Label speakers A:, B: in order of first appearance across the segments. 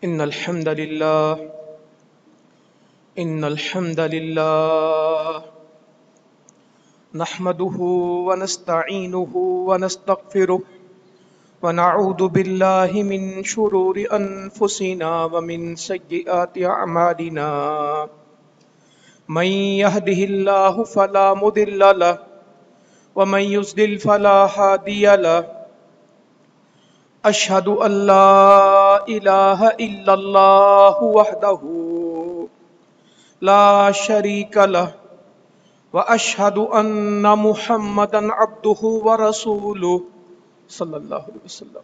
A: إن الحمد لله إن الحمد لله نحمده ونستعينه ونستغفره ونعوذ بالله من شرور أنفسنا ومن سيئات أعمالنا من يهده الله فلا مضل له ومن يضلل فلا هادي له أشهد أن لا إله إلا الله وحده لا شريك له وأشهد أن محمدا عبده ورسوله صلى الله عليه وسلم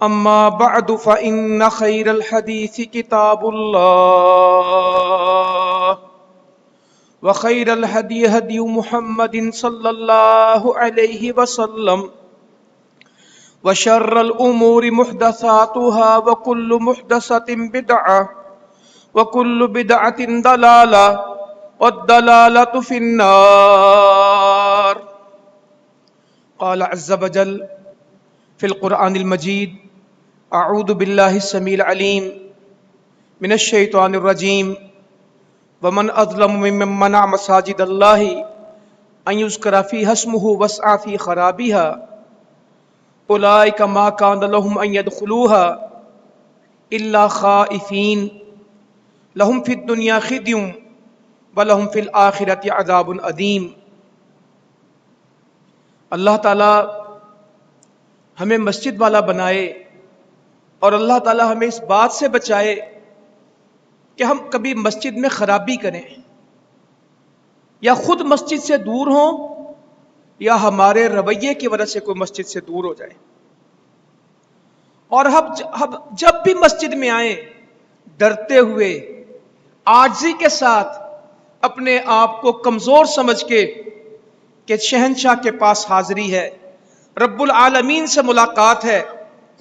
A: أما بعد فإن خير الحديث كتاب الله وخير الهدي هدي محمد صلى الله عليه وسلم وشر الأمور محدثاتها وكل محدثة بدعة وكل بدعة ضلالة والضلالة في النار. قال عز وجل في القرآن المجيد: أعوذ بالله السميع العليم من الشيطان الرجيم ومن أظلم ممن منع مساجد الله أن يذكر فيها اسمه وسعى في خرابها أولئك ما كان لهم أن يدخلوها إلا خائفين لهم في الدنيا خزي ولهم في الآخرة عذاب عظيم. اللہ تعالی ہمیں مسجد والا بنائے اور اللہ تعالی ہمیں اس بات سے بچائے کہ ہم کبھی مسجد میں خرابی کریں یا خود مسجد سے دور ہوں یا ہمارے رویے کی وجہ سے کوئی مسجد سے دور ہو جائے. اور ہم جب بھی مسجد میں آئیں ڈرتے ہوئے عاجزی کے ساتھ اپنے آپ کو کمزور سمجھ کے کہ شہنشاہ کے پاس حاضری ہے، رب العالمین سے ملاقات ہے،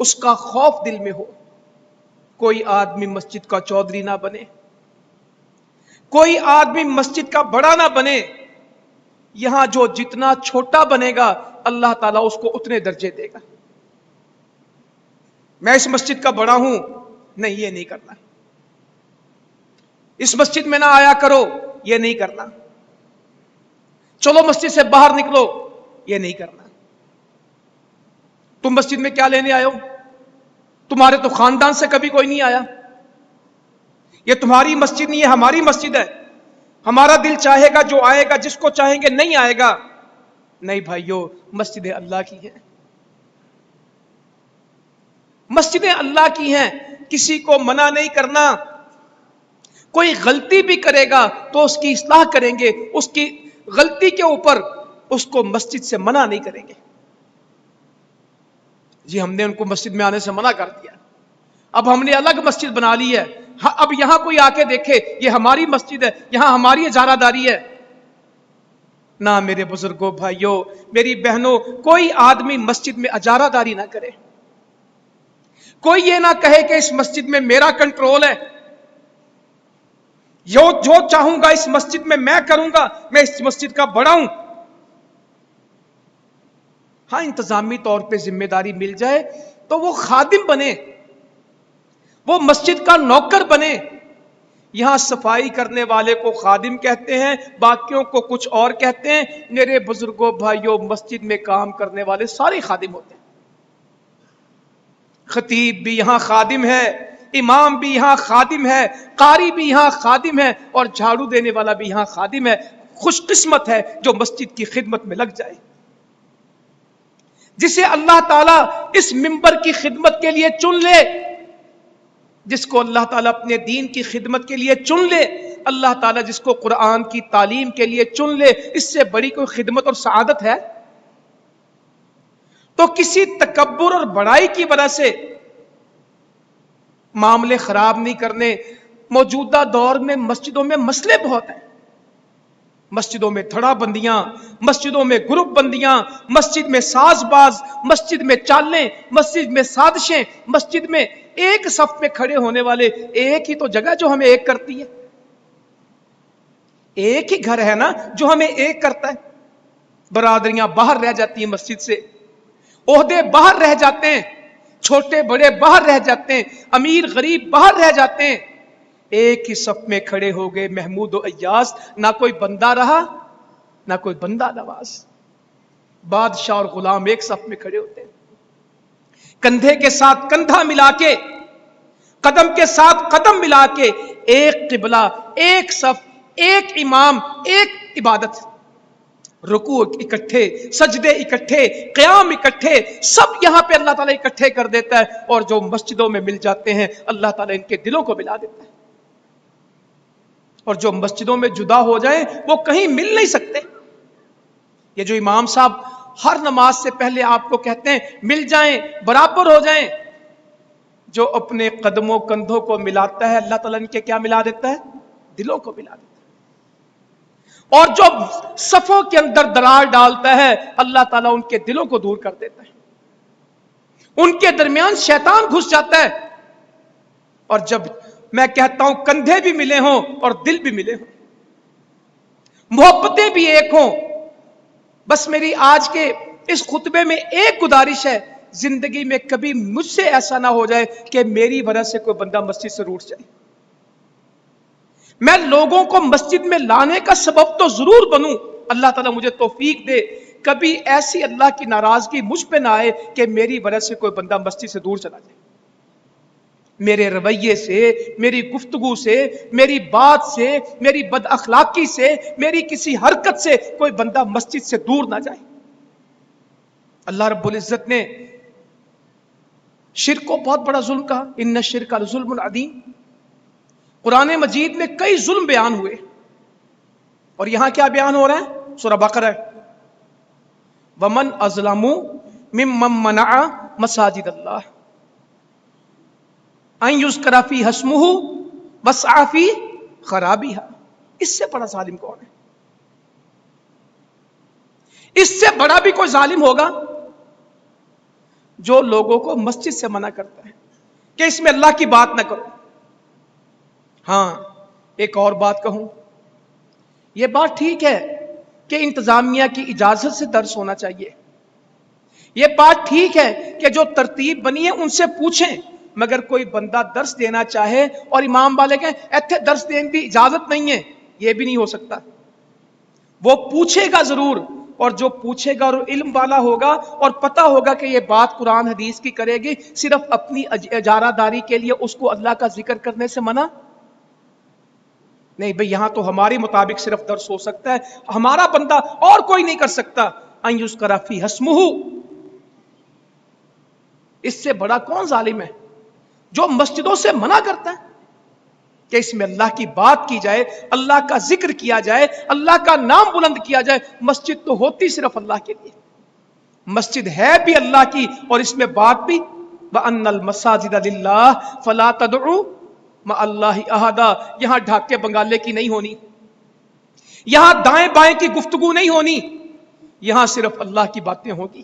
A: اس کا خوف دل میں ہو. کوئی آدمی مسجد کا چودھری نہ بنے، کوئی آدمی مسجد کا بڑا نہ بنے. یہاں جو جتنا چھوٹا بنے گا اللہ تعالیٰ اس کو اتنے درجے دے گا. میں اس مسجد کا بڑا ہوں، نہیں، یہ نہیں کرنا. اس مسجد میں نہ آیا کرو، یہ نہیں کرنا. چلو مسجد سے باہر نکلو، یہ نہیں کرنا. تم مسجد میں کیا لینے آئے ہو؟ تمہارے تو خاندان سے کبھی کوئی نہیں آیا. یہ تمہاری مسجد نہیں ہے، ہماری مسجد ہے. ہمارا دل چاہے گا جو آئے گا، جس کو چاہیں گے نہیں آئے گا. نہیں بھائیو، مسجد اللہ کی ہے، مسجدیں اللہ کی ہیں. کسی کو منع نہیں کرنا. کوئی غلطی بھی کرے گا تو اس کی اصلاح کریں گے، اس کی غلطی کے اوپر اس کو مسجد سے منع نہیں کریں گے. جی ہم نے ان کو مسجد میں آنے سے منع کر دیا، اب ہم نے الگ مسجد بنا لی ہے. اب یہاں کوئی آ کے دیکھے یہ ہماری مسجد ہے، یہاں ہماری اجارہ داری ہے. نہ میرے بزرگوں، بھائیوں، میری بہنوں، کوئی آدمی مسجد میں اجارہ داری نہ کرے. کوئی یہ نہ کہے کہ اس مسجد میں میرا کنٹرول ہے، جو چاہوں گا اس مسجد میں کروں گا، میں اس مسجد کا بڑا ہوں. ہاں انتظامی طور پہ ذمہ داری مل جائے تو وہ خادم بنے، وہ مسجد کا نوکر بنے. یہاں صفائی کرنے والے کو خادم کہتے ہیں، باقیوں کو کچھ اور کہتے ہیں. میرے بزرگوں، بھائیوں، مسجد میں کام کرنے والے سارے خادم ہوتے ہیں. خطیب بھی یہاں خادم ہے، امام بھی یہاں خادم ہے، قاری بھی یہاں خادم ہے، اور جھاڑو دینے والا بھی یہاں خادم ہے. خوش قسمت ہے جو مسجد کی خدمت میں لگ جائے. جسے اللہ تعالیٰ اس منبر کی خدمت کے لیے چن لے، جس کو اللہ تعالیٰ اپنے دین کی خدمت کے لیے چن لے، اللہ تعالیٰ جس کو قرآن کی تعلیم کے لیے چن لے، اس سے بڑی کوئی خدمت اور سعادت ہے؟ تو کسی تکبر اور بڑائی کی وجہ سے معاملے خراب نہیں کرنے. موجودہ دور میں مسجدوں میں مسئلے بہت ہیں. مسجدوں میں دھڑا بندیاں، مسجدوں میں گروپ بندیاں، مسجد میں ساز باز، مسجد میں چالیں، مسجد میں سازشیں، مسجد میں ایک صف میں کھڑے ہونے والے. ایک ہی تو جگہ جو ہمیں ایک کرتی ہے، ایک ہی گھر ہے نا جو ہمیں ایک کرتا ہے. برادریاں باہر رہ جاتی ہیں مسجد سے، عہدے باہر رہ جاتے ہیں، چھوٹے بڑے باہر رہ جاتے ہیں، امیر غریب باہر رہ جاتے ہیں، ایک ہی صف میں کھڑے ہو گئے محمود و ایاز، نہ کوئی بندہ رہا نہ کوئی بندہ نواز، بادشاہ اور غلام ایک صف میں کھڑے ہوتے ہیں، کندھے کے ساتھ کندھا ملا کے، قدم کے ساتھ قدم ملا کے، ایک قبلہ، ایک صف، ایک امام، ایک عبادت، رکوع اکٹھے، سجدے اکٹھے، قیام اکٹھے، سب یہاں پہ اللہ تعالیٰ اکٹھے کر دیتا ہے، اور جو مسجدوں میں مل جاتے ہیں اللہ تعالیٰ ان کے دلوں کو ملا دیتا ہے، اور جو مسجدوں میں جدا ہو جائیں وہ کہیں مل نہیں سکتے۔ یہ جو امام صاحب ہر نماز سے پہلے آپ کو کہتے ہیں مل جائیں، برابر ہو جائیں، جو اپنے قدموں کندھوں کو ملاتا ہے اللہ تعالیٰ ان کے کیا ملا دیتا ہے؟ دلوں کو ملا دیتا ہے، اور جو صفوں کے اندر درار ڈالتا ہے اللہ تعالیٰ ان کے دلوں کو دور کر دیتا ہے، ان کے درمیان شیطان گھس جاتا ہے، اور جب میں کہتا ہوں کندھے بھی ملے ہوں اور دل بھی ملے ہوں، محبتیں بھی ایک ہوں، بس میری آج کے اس خطبے میں ایک گزارش ہے، زندگی میں کبھی مجھ سے ایسا نہ ہو جائے کہ میری وجہ سے کوئی بندہ مسجد سے روٹ جائے، میں لوگوں کو مسجد میں لانے کا سبب تو ضرور بنوں، اللہ تعالیٰ مجھے توفیق دے، کبھی ایسی اللہ کی ناراضگی مجھ پہ نہ آئے کہ میری وجہ سے کوئی بندہ مسجد سے دور چلا جائے، میرے رویے سے، میری گفتگو سے، میری بات سے، میری بد اخلاقی سے، میری کسی حرکت سے کوئی بندہ مسجد سے دور نہ جائے۔ اللہ رب العزت نے شرک کو بہت بڑا ظلم کہا، ان الشرک لظلم عظیم، قرآن مجید میں کئی ظلم بیان ہوئے، اور یہاں کیا بیان ہو رہا ہے؟ سورہ بقرہ، ومن اظلم ممن منع مساجد اللہ ان یذکر فیہا اسمہ وسعی فی خرابیہا، اس سے بڑا ظالم کون ہے؟ اس سے بڑا بھی کوئی ظالم ہوگا جو لوگوں کو مسجد سے منع کرتا ہے کہ اس میں اللہ کی بات نہ کرو۔ ہاں ایک اور بات کہوں، یہ بات ٹھیک ہے کہ انتظامیہ کی اجازت سے درس ہونا چاہیے، یہ بات ٹھیک ہے کہ جو ترتیب بنی ہے ان سے پوچھیں، مگر کوئی بندہ درس دینا چاہے اور امام والے کہیں ایتھے درس دینے کی اجازت نہیں ہے، یہ بھی نہیں ہو سکتا۔ وہ پوچھے گا ضرور، اور جو پوچھے گا اور علم والا ہوگا اور پتہ ہوگا کہ یہ بات قرآن حدیث کی کرے گی، صرف اپنی اجارہ داری کے لیے اس کو اللہ کا ذکر کرنے سے منع نہیں، بھئی یہاں تو ہماری مطابق صرف درس ہو سکتا ہے، ہمارا بندہ اور کوئی نہیں کر سکتا، ان یذکر فیہا اسمہ، اس سے بڑا کون ظالم ہے جو مسجدوں سے منع کرتا ہے کہ اس میں اللہ کی بات کی جائے، اللہ کا ذکر کیا جائے، اللہ کا نام بلند کیا جائے۔ مسجد تو ہوتی صرف اللہ کے لیے، مسجد ہے بھی اللہ کی، اور اس میں بات بھی وَأَنَّ الْمَسَاجِدَ لِلَّهِ فَلَا تَدْعُوا مَعَ اللَّهِ أَحَدًا، یہاں ڈھاکے بنگالے کی نہیں ہونی، یہاں دائیں بائیں کی گفتگو نہیں ہونی، یہاں صرف اللہ کی باتیں ہوگی،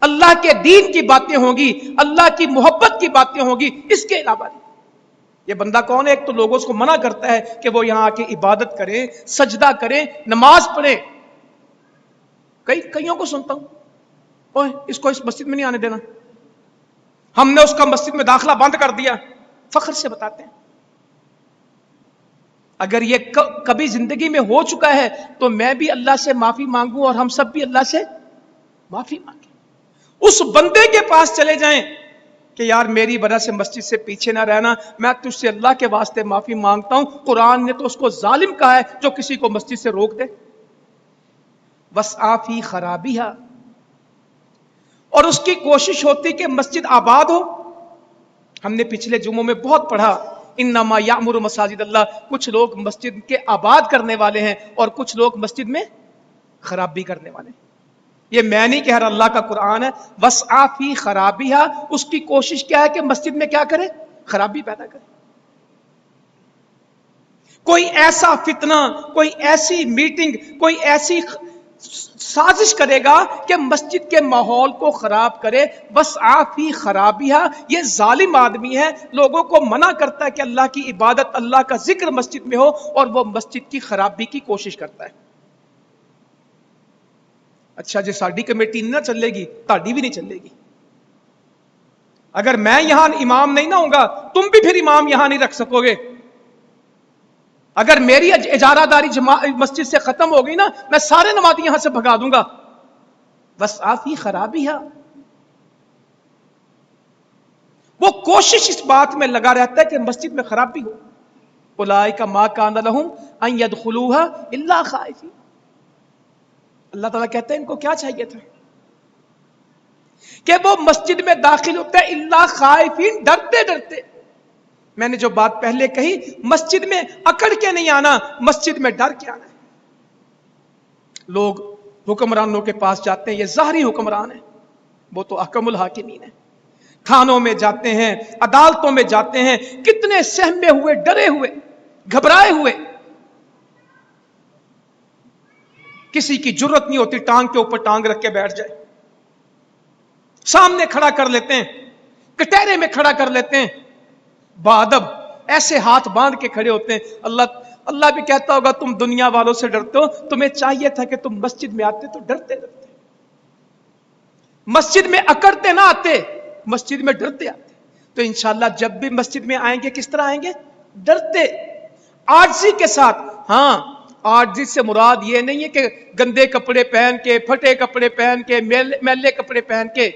A: اللہ کے دین کی باتیں ہوگی، اللہ کی محبت کی باتیں ہوگی، اس کے علاوہ نہیں۔ یہ بندہ کون ہے؟ ایک تو لوگوں کو منع کرتا ہے کہ وہ یہاں آ کے عبادت کریں، سجدہ کریں، نماز پڑھیں۔ کئیوں کو سنتا ہوں، اوہ اس کو اس مسجد میں نہیں آنے دینا، ہم نے اس کا مسجد میں داخلہ بند کر دیا، فخر سے بتاتے ہیں۔ اگر یہ کبھی زندگی میں ہو چکا ہے تو میں بھی اللہ سے معافی مانگوں اور ہم سب بھی اللہ سے معافی مانگیں، اس بندے کے پاس چلے جائیں کہ یار میری وجہ سے مسجد سے پیچھے نہ رہنا، میں تجھ سے اللہ کے واسطے معافی مانگتا ہوں۔ قرآن نے تو اس کو ظالم کہا ہے جو کسی کو مسجد سے روک دے، وَسْعَىٰ فِي خَرَابِهَا، اور اس کی کوشش ہوتی کہ مسجد آباد ہو۔ ہم نے پچھلے جمعوں میں بہت پڑھا انما یعمر مساجد اللہ، کچھ لوگ مسجد کے آباد کرنے والے ہیں اور کچھ لوگ مسجد میں خرابی کرنے والے ہیں۔ یہ میں نہیں کہہ رہا، اللہ کا قرآن ہے، وَسْعَىٰ فِي خَرَابِهَا، اس کی کوشش کیا ہے کہ مسجد میں کیا کرے؟ خرابی پیدا کرے۔ کوئی ایسا فتنہ، کوئی ایسی میٹنگ، کوئی ایسی سازش کرے گا کہ مسجد کے ماحول کو خراب کرے، وَسْعَىٰ فِي خَرَابِهَا، یہ ظالم آدمی ہے، لوگوں کو منع کرتا ہے کہ اللہ کی عبادت، اللہ کا ذکر مسجد میں ہو، اور وہ مسجد کی خرابی کی کوشش کرتا ہے۔ اچھا جی ساڈی کمیٹی نہیں نہ چلے گی، تہاڈی بھی نہیں چلے گی۔ اگر میں یہاں امام نہیں نہ ہوں گا تم بھی پھر امام یہاں نہیں رکھ سکو گے. اگر میری اجارہ داری مسجد سے ختم ہو گئی نا میں سارے نمازی یہاں سے بھگا دوں گا. بس آفی خرابی ہے. وہ کوشش اس بات میں لگا رہتا ہے کہ مسجد میں خرابی ہو. اولئک ما کان لہم ان يدخلوها الا خائفین. اللہ تعالیٰ کہتے ہیں ان کو کیا چاہیے تھا کہ وہ مسجد میں داخل ہوتے ہیں الا خائفین، ڈرتے ڈرتے. میں نے جو بات پہلے کہی، مسجد میں اکڑ کے نہیں آنا، مسجد میں ڈر کے آنا ہے. لوگ حکمرانوں کے پاس جاتے ہیں، یہ ظاہری حکمران ہیں، وہ تو احکم الحاکمین ہیں. تھانوں میں جاتے ہیں، عدالتوں میں جاتے ہیں، کتنے سہمے ہوئے، ڈرے ہوئے، گھبرائے ہوئے. کسی کی جرت نہیں ہوتی ٹانگ کے اوپر ٹانگ رکھ کے بیٹھ جائے. سامنے کھڑا کر لیتے ہیں، کٹہرے میں کھڑا کر لیتے ہیں، بادب ایسے ہاتھ باندھ کے کھڑے ہوتے ہیں. اللہ بھی کہتا ہوگا تم دنیا والوں سے ڈرتے ہو، تمہیں چاہیے تھا کہ تم مسجد میں آتے تو ڈرتے ڈرتے، مسجد میں اکڑتے نہ آتے، مسجد میں ڈرتے آتے. تو انشاءاللہ جب بھی مسجد میں آئیں گے کس طرح آئیں گے؟ ڈرتے، عاجزی کے ساتھ. ہاں، عاجزی سے مراد یہ نہیں ہے کہ گندے کپڑے پہن کے، پھٹے کپڑے پہن کے، میلے کپڑے پہن کے.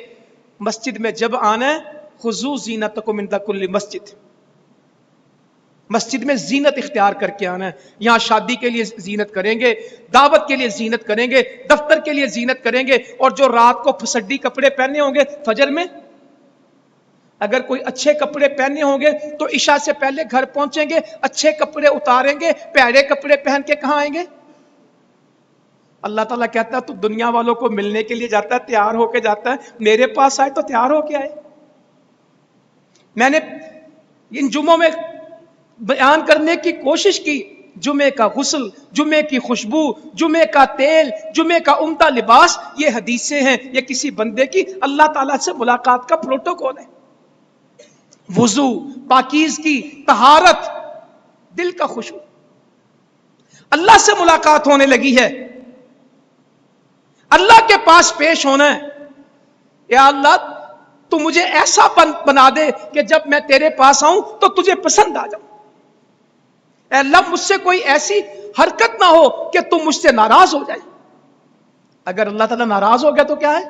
A: مسجد میں جب آنا ہے خذوا زینتکم عند کل مسجد، مسجد میں زینت اختیار کر کے آنا ہے. یہاں شادی کے لیے زینت کریں گے، دعوت کے لیے زینت کریں گے، دفتر کے لیے زینت کریں گے. اور جو رات کو پھسڈی کپڑے پہنے ہوں گے فجر میں، اگر کوئی اچھے کپڑے پہنے ہوں گے تو عشاء سے پہلے گھر پہنچیں گے، اچھے کپڑے اتاریں گے، پیڑے کپڑے پہن کے کہاں آئیں گے؟ اللہ تعالیٰ کہتا ہے تو دنیا والوں کو ملنے کے لیے جاتا ہے، تیار ہو کے جاتا ہے، میرے پاس آئے تو تیار ہو کے آئے. میں نے ان جمعوں میں بیان کرنے کی کوشش کی، جمعے کا غسل، جمعے کی خوشبو، جمعے کا تیل، جمعے کا عمدہ لباس، یہ حدیثیں ہیں، یہ کسی بندے کی اللہ تعالیٰ سے ملاقات کا پروٹوکول ہے. وضو، پاکیزگی، طہارت، دل کا خشوع. اللہ سے ملاقات ہونے لگی ہے، اللہ کے پاس پیش ہونا ہے. یا اللہ تو مجھے ایسا بنا دے کہ جب میں تیرے پاس آؤں تو تجھے پسند آ جاؤں. اے اللہ مجھ سے کوئی ایسی حرکت نہ ہو کہ تم مجھ سے ناراض ہو جائے. اگر اللہ تعالیٰ ناراض ہو گیا تو کیا ہے؟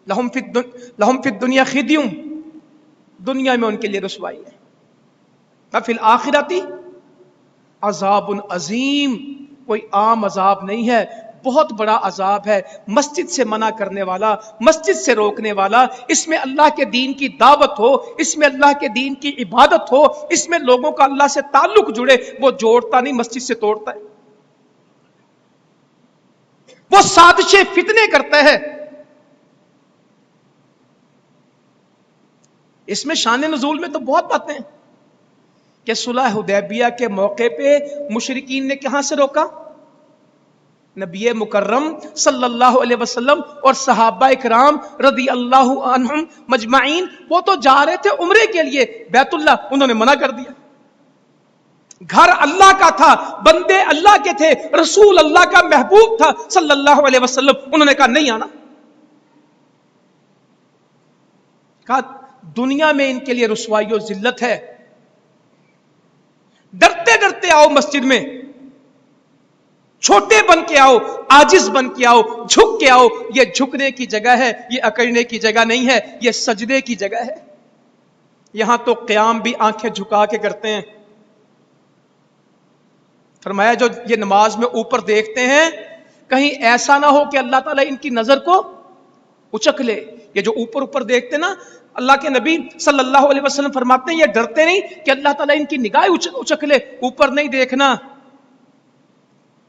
A: لہم فی الدنیا خزی، دنیا میں ان کے لیے رسوائی ہے. وفی الآخرۃ عذاب عظیم، کوئی عام عذاب نہیں ہے، بہت بڑا عذاب ہے. مسجد سے منع کرنے والا، مسجد سے روکنے والا، اس میں اللہ کے دین کی دعوت ہو، اس میں اللہ کے دین کی عبادت ہو، اس میں لوگوں کا اللہ سے تعلق جڑے، وہ جوڑتا نہیں، مسجد سے توڑتا ہے. وہ سازشیں فتنے کرتا ہے. اس میں شان نزول میں تو بہت باتیں ہیں کہ صلح حدیبیہ کے موقع پہ مشرکین نے کہاں سے روکا؟ نبی مکرم صلی اللہ علیہ وسلم اور صحابہ اکرام رضی اللہ عنہم مجمعین، وہ تو جا رہے تھے عمرے کے لیے بیت اللہ، انہوں نے منع کر دیا. گھر اللہ کا تھا، بندے اللہ کے تھے، رسول اللہ کا محبوب تھا صلی اللہ علیہ وسلم، انہوں نے کہا نہیں آنا. کہا دنیا میں ان کے لیے رسوائی و ذلت ہے، ڈرتے ڈرتے آؤ مسجد میں، چھوٹے بن کے آؤ، عاجز بن کے آؤ، جھک کے آؤ. یہ جھکنے کی جگہ ہے، یہ اکڑنے کی جگہ نہیں ہے، یہ سجدے کی جگہ ہے. یہاں تو قیام بھی آنکھیں جھکا کے کرتے ہیں. فرمایا جو یہ نماز میں اوپر دیکھتے ہیں کہیں ایسا نہ ہو کہ اللہ تعالیٰ ان کی نظر کو اچک لے. یہ جو اوپر اوپر دیکھتے نا، اللہ کے نبی صلی اللہ علیہ وسلم فرماتے ہیں یہ ڈرتے نہیں کہ اللہ تعالیٰ ان کی نگاہ اچک لے. اوپر نہیں دیکھنا،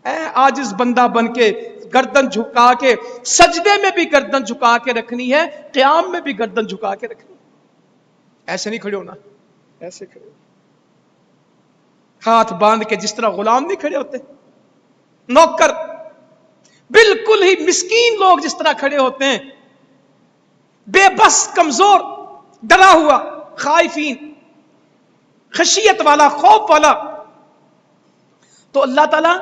A: اے عاجز بندہ بن کے گردن جھکا کے، سجدے میں بھی گردن جھکا کے رکھنی ہے، قیام میں بھی گردن جھکا کے رکھنی ہے. ایسے نہیں کھڑے ہونا، ایسے کھڑے ہونا، ہاتھ باندھ کے، جس طرح غلام نہیں کھڑے ہوتے، نوکر، بالکل ہی مسکین لوگ جس طرح کھڑے ہوتے ہیں، بے بس، کمزور، ڈرا ہوا، خائفین، خشیت والا، خوف والا. تو اللہ تعالیٰ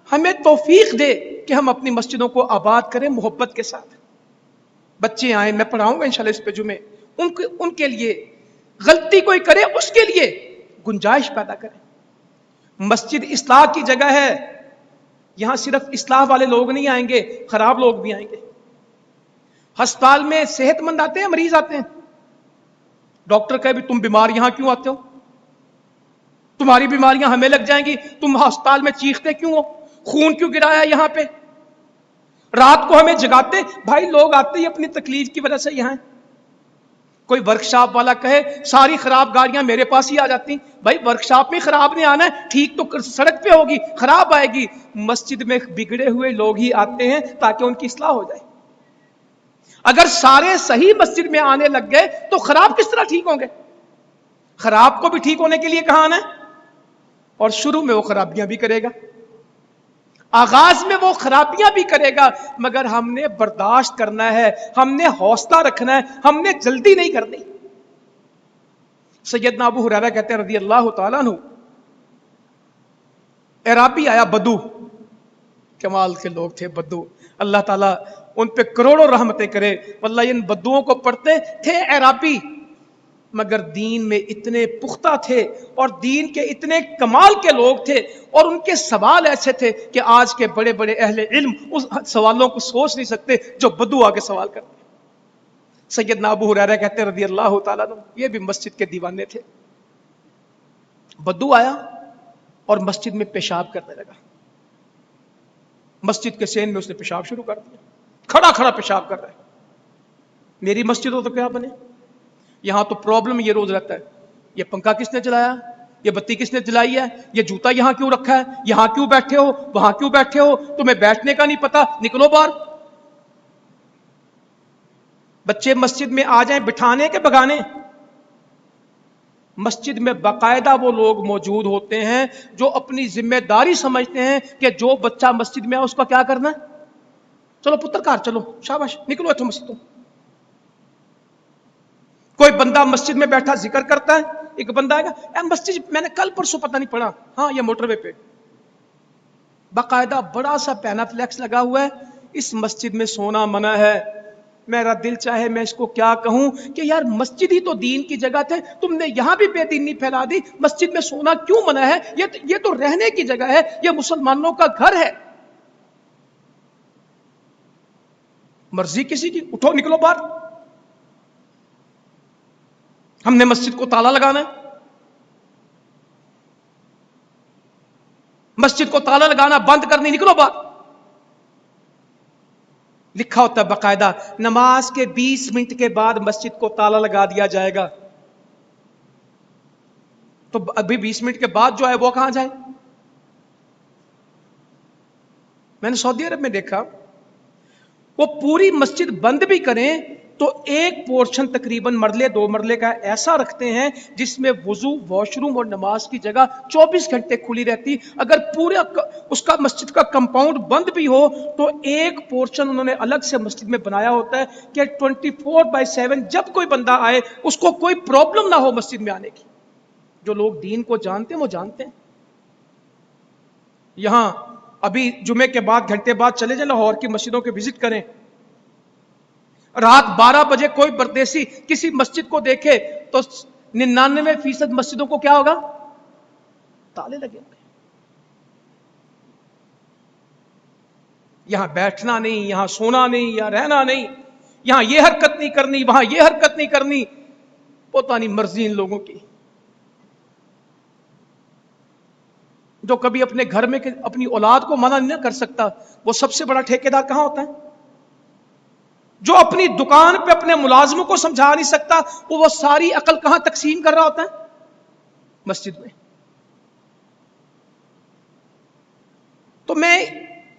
A: ہمیں توفیق دے کہ ہم اپنی مسجدوں کو آباد کریں محبت کے ساتھ. بچے آئیں، میں پڑھاؤں گا انشاءاللہ اس پہ جمعے، ان کے لیے غلطی کوئی کرے اس کے لیے گنجائش پیدا کریں. مسجد اصلاح کی جگہ ہے. یہاں صرف اصلاح والے لوگ نہیں آئیں گے، خراب لوگ بھی آئیں گے. ہسپتال میں صحت مند آتے ہیں، مریض آتے ہیں. ڈاکٹر کہے بھی تم بیمار یہاں کیوں آتے ہو؟ تمہاری بیماریاں ہمیں لگ جائیں گی، تم ہسپتال میں چیختے کیوں ہو؟ خون کیوں گرایا یہاں پہ؟ رات کو ہمیں جگاتے. بھائی لوگ آتے ہی اپنی تکلیف کی وجہ سے یہاں. کوئی ورکشاپ والا کہے ساری خراب گاڑیاں میرے پاس ہی آ جاتی. بھائی ورکشاپ میں خراب نہیں آنا ہے، ٹھیک تو سڑک پہ ہوگی، خراب آئے گی. مسجد میں بگڑے ہوئے لوگ ہی آتے ہیں تاکہ ان کی اصلاح ہو جائے. اگر سارے صحیح مسجد میں آنے لگ گئے تو خراب کس طرح ٹھیک ہوں گے؟ خراب کو بھی ٹھیک ہونے کے لیے کہاں آنا ہے؟ اور شروع میں وہ خرابیاں بھی کرے گا، آغاز میں وہ خرابیاں بھی کرے گا، مگر ہم نے برداشت کرنا ہے، ہم نے حوصلہ رکھنا ہے، ہم نے جلدی نہیں کرنی. سیدنا ابو ہریرہ کہتے ہیں رضی اللہ تعالیٰ عنہ، اعرابی آیا بدو، کمال کے لوگ تھے بدو، اللہ تعالیٰ ان پہ کروڑوں رحمتیں کرے. واللہ ان بدوؤں کو پڑھتے تھے اعرابی، مگر دین میں اتنے پختہ تھے اور دین کے اتنے کمال کے لوگ تھے، اور ان کے سوال ایسے تھے کہ آج کے بڑے بڑے اہل علم اس سوالوں کو سوچ نہیں سکتے جو بدو آگے سوال کرتے. سیدنا ابو ہریرہ کہتے ہیں رضی اللہ تعالیٰ عنہ، یہ بھی مسجد کے دیوانے تھے. بدو آیا اور مسجد میں پیشاب کرنے لگا. مسجد کے سین میں اس نے پیشاب شروع کر دیا، کھڑا کھڑا پیشاب کر رہا ہے. میری مسجد ہو تو کیا بنے؟ یہاں تو پرابلم یہ روز رہتا ہے، یہ پنکھا کس نے چلایا، یہ بتی کس نے جلائی ہے، یہ جوتا یہاں کیوں رکھا ہے، یہاں کیوں بیٹھے ہو، وہاں کیوں بیٹھے ہو، تمہیں بیٹھنے کا نہیں پتا، نکلو باہر. بچے مسجد میں آ جائیں بٹھانے کے بگانے. مسجد میں باقاعدہ وہ لوگ موجود ہوتے ہیں جو اپنی ذمہ داری سمجھتے ہیں کہ جو بچہ مسجد میں ہے اس کا کیا کرنا ہے، چلو پتر کار چلو، شاباش نکلو اتو مسجد. کوئی بندہ مسجد میں بیٹھا ذکر کرتا ہے، ایک بندہ آئے گا اے مسجد میں نے کل پرسوں پتہ نہیں پڑھا، ہاں یہ موٹر وے پہ باقاعدہ بڑا سا پینا فلیکس لگا ہوا ہے، اس مسجد میں سونا منع ہے. میرا دل چاہے میں اس کو کیا کہوں کہ یار مسجد ہی تو دین کی جگہ تھے، تم نے یہاں بھی بے دینی پھیلا دی. مسجد میں سونا کیوں منع ہے؟ یہ تو رہنے کی جگہ ہے، یہ مسلمانوں کا گھر ہے. مرضی کسی کی، اٹھو نکلو باہر. ہم نے مسجد کو تالا لگانا ہے، مسجد کو تالا لگانا بند کرنی، نکلو باہر. لکھا ہوتا ہے باقاعدہ نماز کے 20 منٹ کے بعد مسجد کو تالا لگا دیا جائے گا. تو ابھی 20 منٹ کے بعد جو ہے وہ کہاں جائے؟ میں نے سعودی عرب میں دیکھا وہ پوری مسجد بند بھی کریں تو ایک پورشن تقریباً مرلے 2 مرلے کا ایسا رکھتے ہیں جس میں وضو، واش روم اور نماز کی جگہ 24 گھنٹے کھلی رہتی. اگر پورا اس کا مسجد کا کمپاؤنڈ بند بھی ہو تو ایک پورشن انہوں نے الگ سے مسجد میں بنایا ہوتا ہے کہ 24/7 جب کوئی بندہ آئے اس کو کوئی پرابلم نہ ہو مسجد میں آنے کی. جو لوگ دین کو جانتے ہیں وہ جانتے ہیں. یہاں ابھی جمعے کے بعد گھنٹے بعد چلے جائیں لاہور کی مسجدوں کے وزٹ کریں، رات 12 بجے کوئی پردیسی کسی مسجد کو دیکھے تو 99% مسجدوں کو کیا ہوگا؟ تالے لگے ہوئے. یہاں بیٹھنا نہیں، یہاں سونا نہیں، یہاں رہنا نہیں، یہاں یہ حرکت نہیں کرنی، وہاں یہ حرکت نہیں کرنی. پتہ نہیں مرضی ان لوگوں کی. جو کبھی اپنے گھر میں اپنی اولاد کو منع نہیں کر سکتا، وہ سب سے بڑا ٹھیکیدار کہاں ہوتا ہے؟ جو اپنی دکان پہ اپنے ملازموں کو سمجھا نہیں سکتا، وہ ساری عقل کہاں تقسیم کر رہا ہوتا ہے؟ مسجد میں.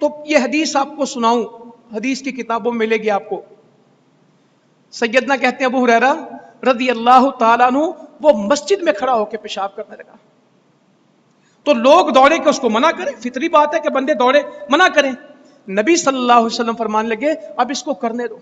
A: تو یہ حدیث آپ کو سناؤں، حدیث کی کتابوں میں ملے گی آپ کو. سیدنا کہتے ہیں ابو ہریرہ رضی اللہ تعالیٰ عنہ، وہ مسجد میں کھڑا ہو کے پیشاب کرنے لگا تو لوگ دوڑے کہ اس کو منع کریں. فطری بات ہے کہ بندے دوڑے منع کریں. نبی صلی اللہ علیہ وسلم فرمانے لگے اب اس کو کرنے دو.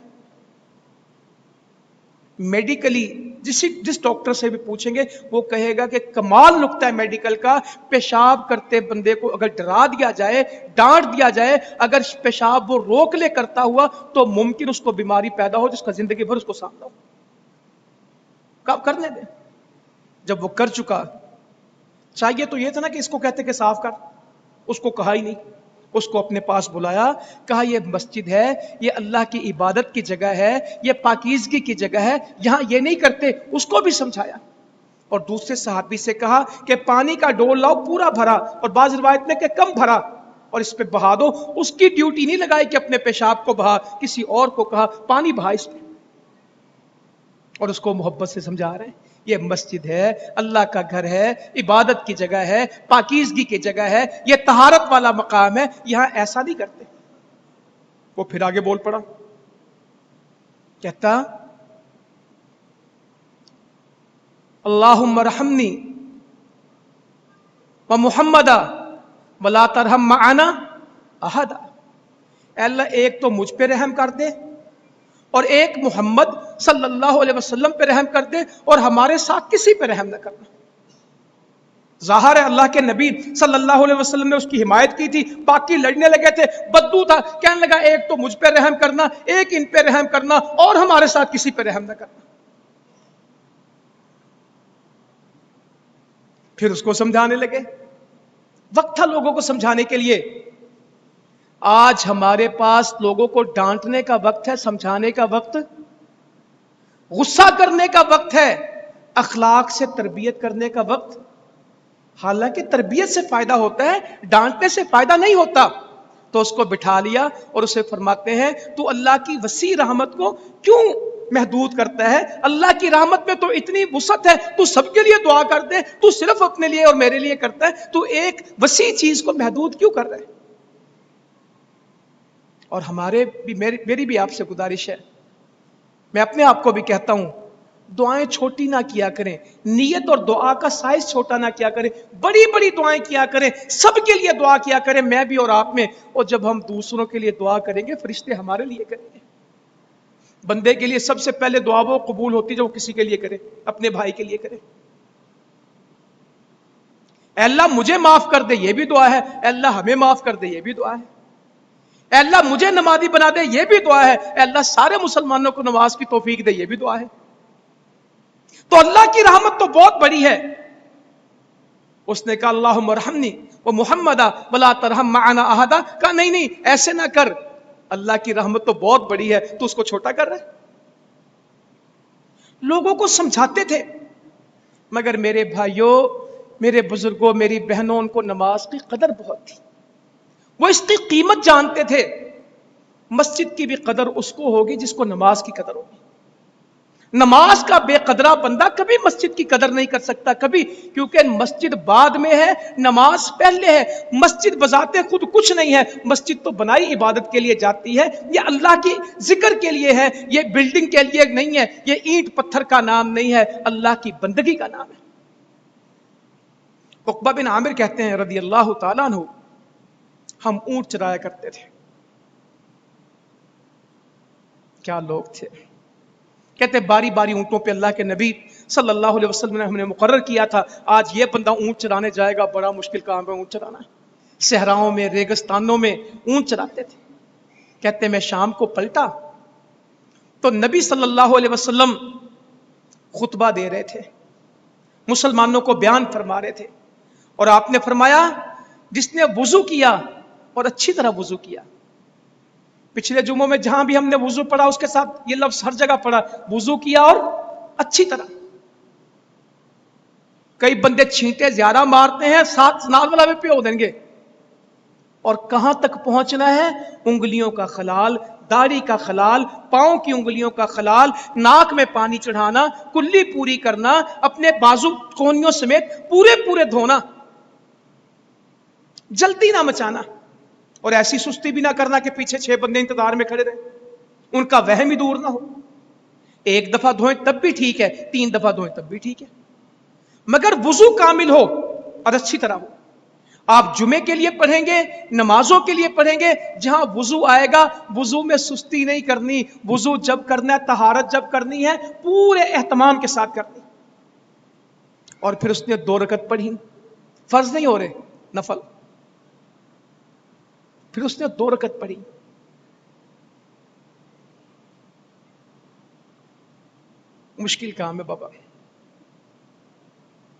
A: میڈیکلی جس ڈاکٹر سے بھی پوچھیں گے وہ کہے گا کہ کمال نقطہ ہے میڈیکل کا، پیشاب کرتے بندے کو اگر ڈرا دیا جائے، ڈانٹ دیا جائے، اگر پیشاب وہ روک لے کرتا ہوا تو ممکن اس کو بیماری پیدا ہو جس کا زندگی بھر اس کو سامنا ہو. کرنے دیں. جب وہ کر چکا، چاہیے تو یہ تھا نا کہ اس کو کہتے کہ صاف کر، اس کو کہا ہی نہیں. اس کو اپنے پاس بلایا، کہا یہ مسجد ہے، یہ اللہ کی عبادت کی جگہ ہے، یہ پاکیزگی کی جگہ ہے، یہاں یہ نہیں کرتے. اس کو بھی سمجھایا. اور دوسرے صحابی سے کہا کہ پانی کا ڈول لاؤ پورا بھرا، اور بعض روایت میں کہ کم بھرا، اور اس پہ بہا دو. اس کی ڈیوٹی نہیں لگائی کہ اپنے پیشاب کو بہا، کسی اور کو کہا پانی بہا اس پہ. اور اس کو محبت سے سمجھا رہے ہیں یہ مسجد ہے، اللہ کا گھر ہے، عبادت کی جگہ ہے، پاکیزگی کی جگہ ہے، یہ طہارت والا مقام ہے، یہاں ایسا نہیں کرتے. وہ پھر آگے بول پڑا، کہتا اللہم ارحمنی و محمدا ولا ترحم معنا احدا. اے اللہ ایک تو مجھ پہ رحم کر دے، اور ایک محمد صلی اللہ علیہ وسلم پہ رحم کر دے، اور ہمارے ساتھ کسی پہ رحم نہ کرنا. ظاہر ہے اللہ کے نبی صلی اللہ علیہ وسلم نے اس کی حمایت کی تھی. باقی لڑنے لگے تھے، بدو تھا، کہنے لگا ایک تو مجھ پہ رحم کرنا، ایک ان پہ رحم کرنا، اور ہمارے ساتھ کسی پہ رحم نہ کرنا. پھر اس کو سمجھانے لگے. وقت تھا لوگوں کو سمجھانے کے لیے. آج ہمارے پاس لوگوں کو ڈانٹنے کا وقت ہے، سمجھانے کا وقت، غصہ کرنے کا وقت ہے، اخلاق سے تربیت کرنے کا وقت. حالانکہ تربیت سے فائدہ ہوتا ہے، ڈانٹنے سے فائدہ نہیں ہوتا. تو اس کو بٹھا لیا اور اسے فرماتے ہیں تو اللہ کی وسیع رحمت کو کیوں محدود کرتا ہے؟ اللہ کی رحمت میں تو اتنی وسعت ہے، تو سب کے لیے دعا کر دے، تو صرف اپنے لیے اور میرے لیے کرتا ہے، تو ایک وسیع چیز کو محدود کیوں کر رہے ہیں؟ اور میری بھی آپ سے گزارش ہے، میں اپنے آپ کو بھی کہتا ہوں، دعائیں چھوٹی نہ کیا کریں، نیت اور دعا کا سائز چھوٹا نہ کیا کریں، بڑی بڑی دعائیں کیا کریں، سب کے لیے دعا کیا کریں، میں بھی اور آپ میں. اور جب ہم دوسروں کے لیے دعا کریں گے، فرشتے ہمارے لیے کریں گے. بندے کے لیے سب سے پہلے دعا وہ قبول ہوتی جو وہ کسی کے لیے کرے، اپنے بھائی کے لیے کرے. اے اللہ مجھے معاف کر دے، یہ بھی دعا ہے. اے اللہ ہمیں معاف کر دے، یہ بھی دعا ہے. اے اللہ مجھے نمازی بنا دے، یہ بھی دعا ہے. اے اللہ سارے مسلمانوں کو نماز کی توفیق دے، یہ بھی دعا ہے. تو اللہ کی رحمت تو بہت بڑی ہے. اس نے کہا اللہم ارحمنی و محمدا ولا ترحم معنا احدا. کہا نہیں ایسے نہ کر، اللہ کی رحمت تو بہت بڑی ہے، تو اس کو چھوٹا کر رہے. لوگوں کو سمجھاتے تھے، مگر میرے بھائیوں، میرے بزرگوں، میری بہنوں، ان کو نماز کی قدر بہت تھی. وہ اس کی قیمت جانتے تھے. مسجد کی بھی قدر اس کو ہوگی جس کو نماز کی قدر ہوگی. نماز کا بے قدرہ بندہ کبھی مسجد کی قدر نہیں کر سکتا، کبھی، کیونکہ مسجد بعد میں ہے، نماز پہلے ہے. مسجد بذات خود کچھ نہیں ہے، مسجد تو بنائی عبادت کے لیے جاتی ہے، یہ اللہ کی ذکر کے لیے ہے، یہ بلڈنگ کے لیے نہیں ہے، یہ اینٹ پتھر کا نام نہیں ہے، اللہ کی بندگی کا نام ہے. عقبہ بن عامر کہتے ہیں رضی اللہ تعالیٰ عنہ، ہم اونٹ چرایا کرتے تھے. کیا لوگ تھے! کہتے باری باری اونٹوں پہ اللہ کے نبی صلی اللہ علیہ وسلم نے ہم نے مقرر کیا تھا، آج یہ بندہ اونٹ چرانے جائے گا، بڑا مشکل کام ہے اونٹ چرانا. صحراؤں میں، ریگستانوں میں اونٹ چراتے تھے. کہتے میں شام کو پلٹا تو نبی صلی اللہ علیہ وسلم خطبہ دے رہے تھے، مسلمانوں کو بیان فرما رہے تھے، اور آپ نے فرمایا جس نے وضو کیا اور اچھی طرح وضو کیا. پچھلے جمعوں میں جہاں بھی ہم نے وضو پڑھا اس کے ساتھ یہ لفظ ہر جگہ پڑھا، وضو کیا اور اچھی طرح. کئی بندے چھینٹے زیادہ مارتے ہیں، ساتھ نال والا بھی پیو دیں گے. اور کہاں تک پہنچنا ہے؟ انگلیوں کا خلال، داڑھی کا خلال، پاؤں کی انگلیوں کا خلال، ناک میں پانی چڑھانا، کلی پوری کرنا، اپنے بازو کونیوں سمیت پورے دھونا، جلدی نہ مچانا. اور ایسی سستی بھی نہ کرنا کہ پیچھے 6 بندے انتظار میں کھڑے رہے، ان کا وہم ہی دور نہ ہو. 1 دفعہ دھوئیں تب بھی ٹھیک ہے، 3 دفعہ دھوئیں تب بھی ٹھیک ہے، مگر وضو کامل ہو اور اچھی طرح ہو. آپ جمعے کے لیے پڑھیں گے، نمازوں کے لیے پڑھیں گے، جہاں وضو آئے گا وضو میں سستی نہیں کرنی. وضو جب کرنا ہے، طہارت جب کرنی ہے، پورے اہتمام کے ساتھ کرنی. اور پھر اس نے 2 رکعت پڑھی، فرض نہیں ہو رہے، نفل. پھر اس نے 2 رکعت پڑھی. مشکل کام ہے بابا.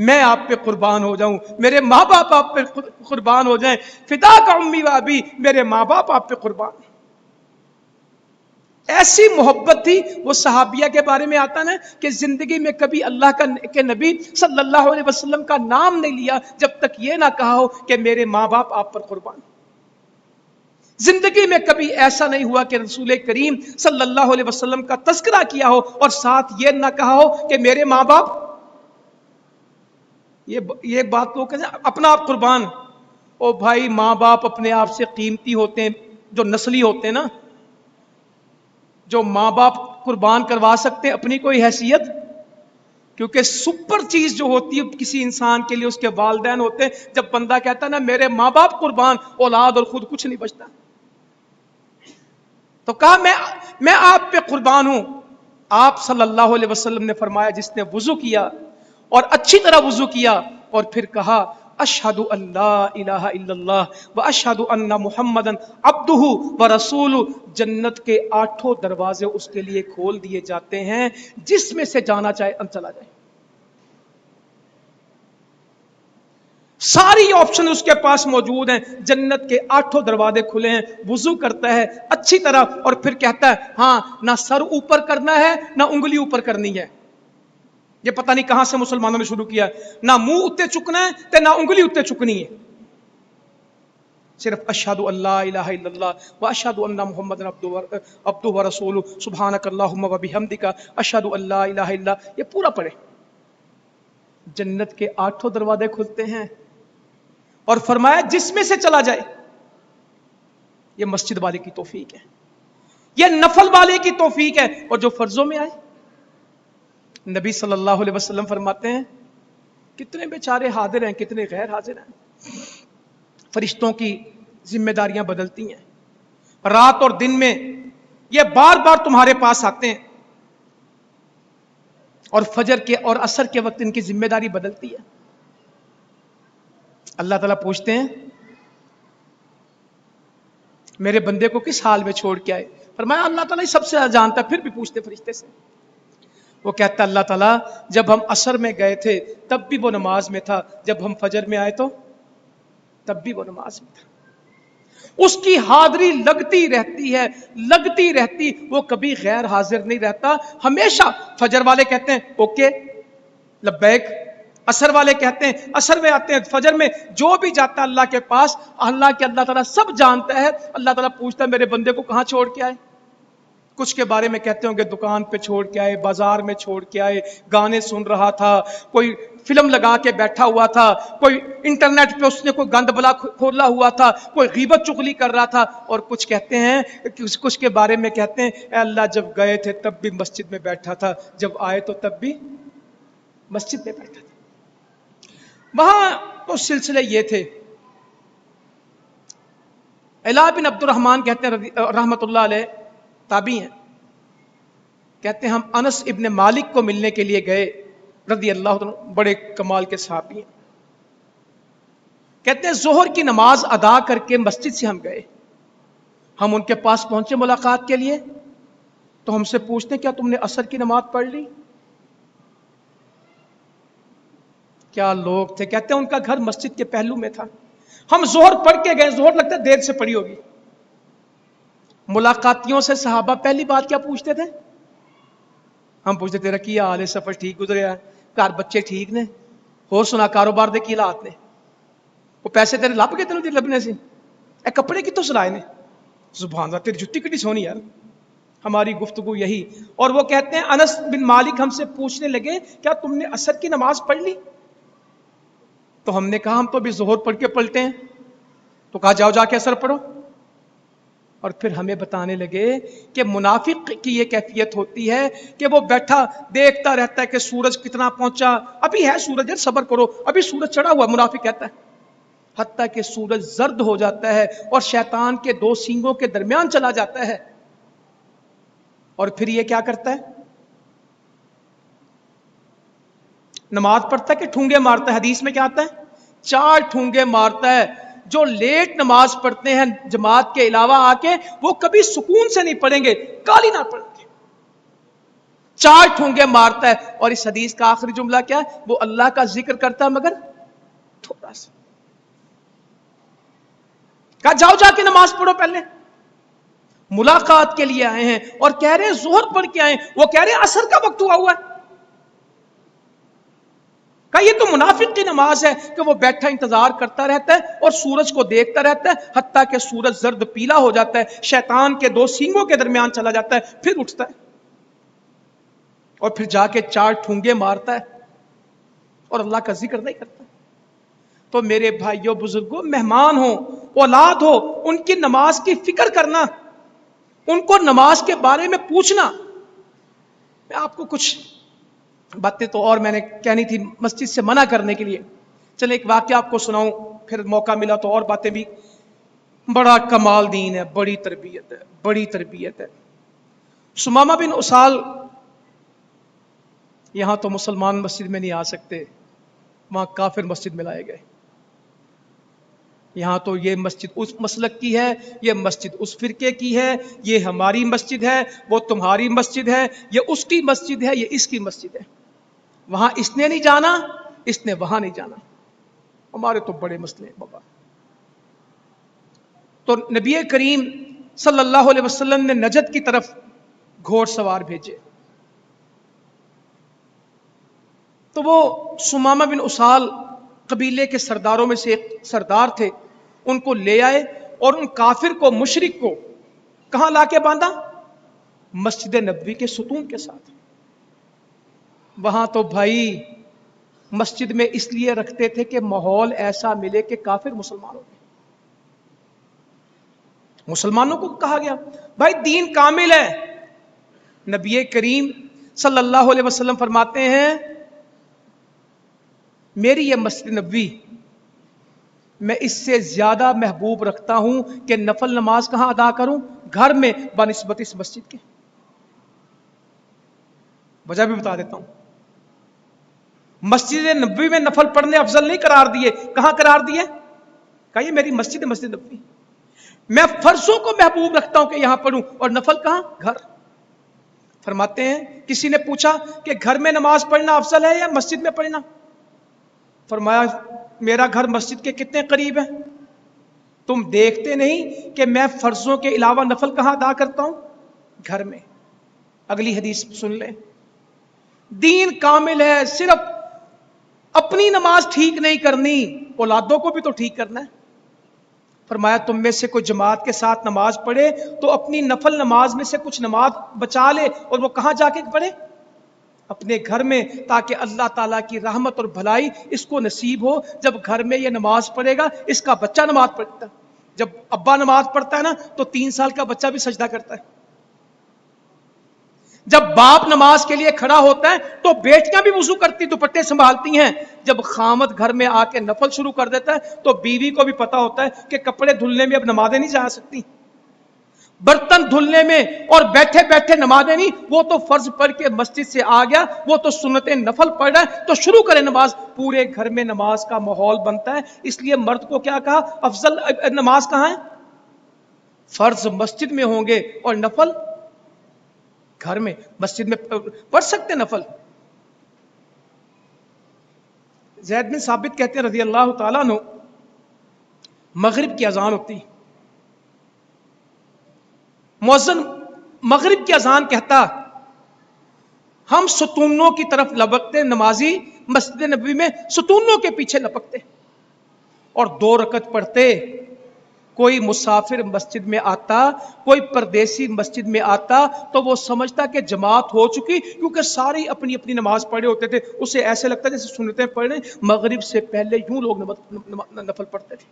A: میں آپ پہ قربان ہو جاؤں، میرے ماں باپ آپ پہ قربان ہو جائیں، فدا کا امی و ابی، میرے ماں باپ آپ پہ قربان۔ ایسی محبت تھی۔ وہ صحابیہ کے بارے میں آتا نا کہ زندگی میں کبھی اللہ کے نبی صلی اللہ علیہ وسلم کا نام نہیں لیا جب تک یہ نہ کہا ہو کہ میرے ماں باپ آپ پر قربان۔ زندگی میں کبھی ایسا نہیں ہوا کہ رسول کریم صلی اللہ علیہ وسلم کا تذکرہ کیا ہو اور ساتھ یہ نہ کہا ہو کہ میرے ماں باپ۔ یہ بات تو کہتے ہیں اپنا آپ قربان۔ او بھائی، ماں باپ اپنے آپ سے قیمتی ہوتے ہیں، جو نسلی ہوتے ہیں نا، جو ماں باپ قربان کروا سکتے ہیں اپنی کوئی حیثیت، کیونکہ سپر چیز جو ہوتی ہے کسی انسان کے لیے اس کے والدین ہوتے ہیں۔ جب بندہ کہتا ہے نا میرے ماں باپ قربان، اولاد اور خود کچھ نہیں بچتا۔ تو کہا میں آپ پہ قربان ہوں۔ آپ صلی اللہ علیہ وسلم نے فرمایا جس نے وضو کیا اور اچھی طرح وضو کیا اور پھر کہا اشہد ان لا الہ الا اللہ واشہد ان محمدن عبدہ ورسولہ، جنت کے 8 دروازے اس کے لیے کھول دیے جاتے ہیں، جس میں سے جانا چاہے چلا جائے۔ ساری آپشن اس کے پاس موجود ہیں، جنت کے 8 دروازے کھلے ہیں۔ وضو کرتا ہے اچھی طرح اور پھر کہتا ہے ہاں نہ سر اوپر کرنا ہے نہ انگلی اوپر کرنی ہے۔ یہ پتہ نہیں کہاں سے مسلمانوں نے شروع کیا، نہ منہ اتے چکنا ہے تے نہ انگلی اتے چکنی ہے، صرف اشہد ان لا الہ الا اللہ واشہد ان محمد عبدہ ورسولہ سبحانک اللہم وبحمدک اشہد ان لا الہ الا، یہ پورا پڑھے۔ جنت کے 8 دروازے کھلتے ہیں اور فرمایا جس میں سے چلا جائے۔ یہ مسجد والے کی توفیق ہے، یہ نفل والے کی توفیق ہے۔ اور جو فرضوں میں آئے، نبی صلی اللہ علیہ وسلم فرماتے ہیں کتنے بیچارے حاضر ہیں کتنے غیر حاضر ہیں۔ فرشتوں کی ذمہ داریاں بدلتی ہیں، رات اور دن میں یہ بار بار تمہارے پاس آتے ہیں، اور فجر کے اور عصر کے وقت ان کی ذمہ داری بدلتی ہے۔ اللہ تعالیٰ پوچھتے ہیں میرے بندے کو کس حال میں چھوڑ کے آئے؟ فرمایا اللہ تعالیٰ سب سے جانتا ہے، پھر بھی پوچھتے فرشتے سے۔ وہ کہتا اللہ تعالیٰ جب ہم عصر میں گئے تھے تب بھی وہ نماز میں تھا، جب ہم فجر میں آئے تو تب بھی وہ نماز میں تھا۔ اس کی حاضری لگتی رہتی، وہ کبھی غیر حاضر نہیں رہتا، ہمیشہ۔ فجر والے کہتے ہیں اوکے لبیک، عصر والے کہتے ہیں عصر میں آتے ہیں، فجر میں جو بھی جاتا ہے اللہ کے پاس، اللہ تعالیٰ سب جانتا ہے۔ اللہ تعالیٰ پوچھتا ہے میرے بندے کو کہاں چھوڑ کے آئے؟ کچھ کے بارے میں کہتے ہوں گے دکان پہ چھوڑ کے آئے، بازار میں چھوڑ کے آئے، گانے سن رہا تھا، کوئی فلم لگا کے بیٹھا ہوا تھا، کوئی انٹرنیٹ پہ اس نے کوئی گند بلا کھولا ہوا تھا، کوئی غیبت چغلی کر رہا تھا۔ اور کچھ کہتے ہیں، کچھ کے بارے میں کہتے ہیں اے اللہ جب گئے تھے تب بھی مسجد میں بیٹھا تھا، جب آئے تو تب بھی مسجد میں بیٹھا تھا۔ وہاں تو سلسلے یہ تھے۔ علاء بن عبد الرحمن کہتے ہیں رحمت اللہ علیہ، تابعی ہیں، کہتے ہیں ہم انس ابن مالک کو ملنے کے لیے گئے رضی اللہ عنہ، بڑے کمال کے صحابی ہیں۔ کہتے ہیں ظہر کی نماز ادا کر کے مسجد سے ہم گئے، ہم ان کے پاس پہنچے ملاقات کے لیے تو ہم سے پوچھتے کیا تم نے عصر کی نماز پڑھ لی؟ کیا لوگ تھے، کہتے ہیں ان کا گھر مسجد کے پہلو میں تھا، ہم ظہر پڑھ کے گئے، ظہر لگتا ہے دیر سے پڑھی ہوگی۔ ملاقاتیوں سے صحابہ پہلی بات کیا پوچھتے تھے؟ ہم پوچھتے تھے کیا حال ہے، سفر ٹھیک گزریا، گھر بچے ٹھیک نے، ہو سنا کاروبار دے کی حالات نے، وہ پیسے تیرے لب گئے تینوں لبنے سے، اے کپڑے کتوں سلائے نے، سبحان اللہ تیری جتی کتنی سونی یار۔ ہماری گفتگو یہی۔ اور وہ کہتے ہیں انس بن مالک ہم سے پوچھنے لگے کیا تم نے عصر کی نماز پڑھ لی؟ تو ہم نے کہا ہم تو ابھی ظہر پڑھ کے پلٹے ہیں۔ تو کہا جاؤ جا کے عصر پڑھو۔ اور پھر ہمیں بتانے لگے کہ منافق کی یہ کیفیت ہوتی ہے کہ وہ بیٹھا دیکھتا رہتا ہے کہ سورج کتنا پہنچا، ابھی ہے سورج، صبر کرو ابھی سورج چڑھا ہوا، منافق کہتا ہے، حتیٰ کہ سورج زرد ہو جاتا ہے اور شیطان کے 2 سینگوں کے درمیان چلا جاتا ہے، اور پھر یہ کیا کرتا ہے؟ نماز پڑھتا ہے کہ ٹھونگے مارتا ہے؟ حدیث میں کیا آتا ہے؟ 4 ٹھونگے مارتا ہے۔ جو لیٹ نماز پڑھتے ہیں جماعت کے علاوہ آ کے، وہ کبھی سکون سے نہیں پڑھیں گے، گالی نہ پڑھیں گے، 4 ٹھونگے مارتا ہے، اور اس حدیث کا آخری جملہ کیا ہے؟ وہ اللہ کا ذکر کرتا ہے مگر تھوڑا سا. کہا جاؤ جا کے نماز پڑھو. پہلے ملاقات کے لیے آئے ہیں اور کہہ رہے ہیں ظہر پڑھ کے آئے ہیں، وہ کہہ رہے ہیں عصر کا وقت ہوا ہے. کہا یہ تو منافق کی نماز ہے کہ وہ بیٹھا انتظار کرتا رہتا ہے اور سورج کو دیکھتا رہتا ہے حتیٰ کہ سورج زرد پیلا ہو جاتا ہے، شیطان کے 2 سینگوں کے درمیان چلا جاتا ہے، پھر اٹھتا ہے اور پھر جا کے 4 ٹھونگے مارتا ہے اور اللہ کا ذکر نہیں کرتا. تو میرے بھائیوں بزرگوں، مہمان ہو، اولاد ہو، ان کی نماز کی فکر کرنا، ان کو نماز کے بارے میں پوچھنا. میں آپ کو کچھ باتیں تو اور میں نے کہنی تھی مسجد سے منع کرنے کے لیے، چلے ایک واقعہ آپ کو سناؤں، پھر موقع ملا تو اور باتیں بھی. بڑا کمال دین ہے، بڑی تربیت ہے، بڑی تربیت ہے. سمامہ بن اسال، یہاں تو مسلمان مسجد میں نہیں آ سکتے، وہاں کافر مسجد میں لائے گئے. یہاں تو یہ مسجد اس مسلک کی ہے، یہ مسجد اس فرقے کی ہے، یہ ہماری مسجد ہے، وہ تمہاری مسجد ہے، یہ اس کی مسجد ہے، یہ اس کی مسجد ہے. وہاں اس نے نہیں جانا، اس نے وہاں نہیں جانا. ہمارے تو بڑے مسئلے ہیں بابا. تو نبی کریم صلی اللہ علیہ وسلم نے نجد کی طرف گھوڑ سوار بھیجے. تو وہ سمامہ بن اسال قبیلے کے سرداروں میں سے ایک سردار تھے، ان کو لے آئے اور ان کافر کو، مشرک کو کہاں لا کے باندھا؟ مسجد نبوی کے ستون کے ساتھ. وہاں تو بھائی مسجد میں اس لیے رکھتے تھے کہ ماحول ایسا ملے کہ کافر مسلمان ہو گئے. مسلمانوں کو کہا گیا بھائی دین کامل ہے. نبی کریم صلی اللہ علیہ وسلم فرماتے ہیں میری یہ مسجد نبوی میں اس سے زیادہ محبوب رکھتا ہوں کہ نفل نماز کہاں ادا کروں؟ گھر میں، بنسبت اس مسجد کے. وجہ بھی بتا دیتا ہوں. مسجد نبوی میں نفل پڑھنے افضل نہیں قرار دیے، کہاں قرار دیے؟ کہا یہ میری مسجد ہے، مسجد نبوی. میں فرضوں کو محبوب رکھتا ہوں کہ یہاں پڑھوں، اور نفل کہاں؟ گھر. فرماتے ہیں کسی نے پوچھا کہ گھر میں نماز پڑھنا افضل ہے یا مسجد میں پڑھنا؟ فرمایا میرا گھر مسجد کے کتنے قریب ہے؟ تم دیکھتے نہیں کہ میں فرضوں کے علاوہ نفل کہاں ادا کرتا ہوں؟ گھر میں. اگلی حدیث سن لیں. دین کامل ہے، صرف اپنی نماز ٹھیک نہیں کرنی، اولادوں کو بھی تو ٹھیک کرنا ہے. فرمایا تم میں سے کوئی جماعت کے ساتھ نماز پڑھے تو اپنی نفل نماز میں سے کچھ نماز بچا لے، اور وہ کہاں جا کے پڑھے؟ اپنے گھر میں، تاکہ اللہ تعالیٰ کی رحمت اور بھلائی اس کو نصیب ہو. جب گھر میں یہ نماز پڑھے گا، اس کا بچہ نماز پڑھتا ہے. جب ابا نماز پڑھتا ہے نا تو 3 سال کا بچہ بھی سجدہ کرتا ہے. جب باپ نماز کے لیے کھڑا ہوتا ہے تو بیٹیاں بھی وضو کرتی، دوپٹے سنبھالتی ہیں. جب خامد گھر میں آ کے نفل شروع کر دیتا ہے تو بیوی کو بھی پتا ہوتا ہے کہ کپڑے دھلنے میں اب نمازیں نہیں جا سکتی، برتن دھلنے میں اور بیٹھے بیٹھے نمازیں نہیں. وہ تو فرض پڑھ کے مسجد سے آ گیا، وہ تو سنتیں نفل پڑھ رہا ہے، تو شروع کرے نماز. پورے گھر میں نماز کا ماحول بنتا ہے. اس لیے مرد کو کیا کہا؟ افضل نماز کہاں ہے؟ فرض مسجد میں ہوں گے اور نفل گھر میں. مسجد میں پڑھ سکتے نفل. زید بن ثابت کہتے ہیں رضی اللہ تعالیٰ عنہ، مغرب کی اذان ہوتی، مؤذن مغرب کی اذان کہتا، ہم ستونوں کی طرف لپکتے، نمازی مسجد نبوی میں ستونوں کے پیچھے لپکتے اور 2 رکعت پڑھتے. کوئی مسافر مسجد میں آتا، کوئی پردیسی مسجد میں آتا تو وہ سمجھتا کہ جماعت ہو چکی، کیونکہ ساری اپنی اپنی نماز پڑھے ہوتے تھے. اسے ایسے لگتا جیسے سنتیں پڑھ رہے. مغرب سے پہلے یوں لوگ نفل پڑھتے تھے.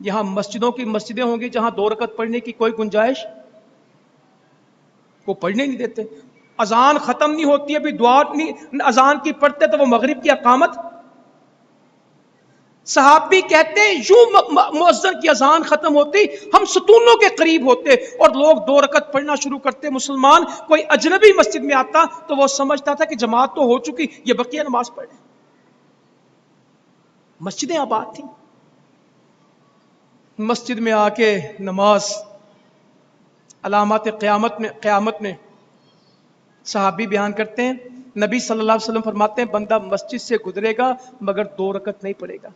A: یہاں مسجدیں ہوں گی جہاں 2 رکعت پڑھنے کی کوئی گنجائش، کو پڑھنے نہیں دیتے. اذان ختم نہیں ہوتی، ابھی دعا نہیں اذان کی پڑھتے تو وہ مغرب کی اقامت. صحابی کہتے ہیں یوں مؤذن کی اذان ختم ہوتی، ہم ستونوں کے قریب ہوتے اور لوگ 2 رکعت پڑھنا شروع کرتے. مسلمان کوئی اجنبی مسجد میں آتا تو وہ سمجھتا تھا کہ جماعت تو ہو چکی، یہ بقیہ نماز پڑھے. مسجدیں آباد تھیں. مسجد میں آ کے نماز علامات قیامت میں صحابی بیان کرتے ہیں نبی صلی اللہ علیہ وسلم فرماتے ہیں بندہ مسجد سے گزرے گا مگر 2 رکعت نہیں پڑھے گا.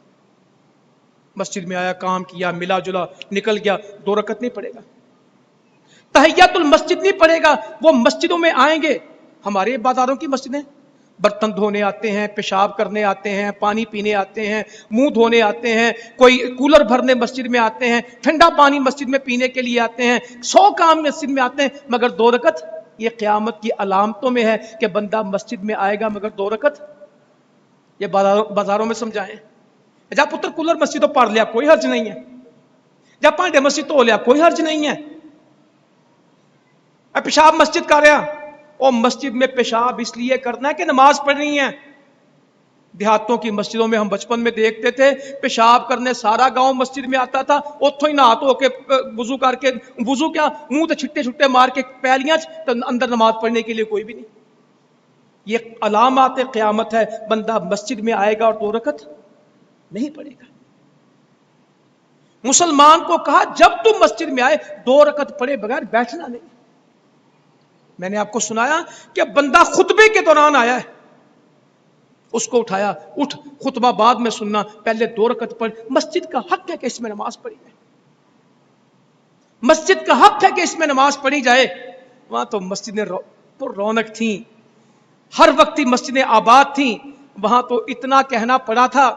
A: مسجد میں آیا، کام کیا، ملا جلا، نکل گیا، 2 رکعت نہیں پڑھے گا. تحیت المسجد نہیں پڑھے گا. وہ مسجدوں میں آئیں گے، ہمارے بازاروں کی مسجدیں، برتن دھونے آتے ہیں، پیشاب کرنے آتے ہیں، پانی پینے آتے ہیں، منہ دھونے آتے ہیں، کوئی کولر بھرنے مسجد میں آتے ہیں، ٹھنڈا پانی مسجد میں پینے کے لیے آتے ہیں، 100 کام مسجد میں آتے ہیں، مگر 2 رکعت. یہ قیامت کی علامتوں میں ہے کہ بندہ مسجد میں آئے گا مگر 2 رکعت. یہ بازاروں میں سمجھائیں. جا پتر کولر مسجد پڑھ لیا کوئی حرج نہیں ہے، جا پانڈے مسجد تو ہو لیا کوئی حرج نہیں ہے. پیشاب مسجد کر رہا، اور مسجد میں پیشاب اس لیے کرنا ہے کہ نماز پڑھنی ہے. دیہاتوں کی مسجدوں میں ہم بچپن میں دیکھتے تھے پیشاب کرنے سارا گاؤں مسجد میں آتا تھا، اتوں ہی نہا دھو کے وضو کر کے، وضو کیا منہ تے چھٹے چھٹے مار کے پیلیاں اندر نماز پڑھنے کے لیے کوئی بھی نہیں. یہ علامات قیامت ہے. بندہ مسجد میں آئے گا اور 2 رکعت نہیں پڑھے گا. مسلمان کو کہا جب تم مسجد میں آئے 2 رکعت پڑھے بغیر بیٹھنا نہیں. میں نے آپ کو سنایا کہ بندہ خطبے کے دوران آیا ہے، اس کو اٹھایا، اٹھ خطبہ بعد میں سننا، پہلے 2 رکعت پڑھ. مسجد کا حق ہے کہ اس میں نماز پڑھی جائے. مسجد کا حق ہے کہ اس میں نماز پڑھی جائے. وہاں تو مسجدیں پر رونق تھیں، ہر وقت مسجدیں آباد تھیں. وہاں تو اتنا کہنا پڑا تھا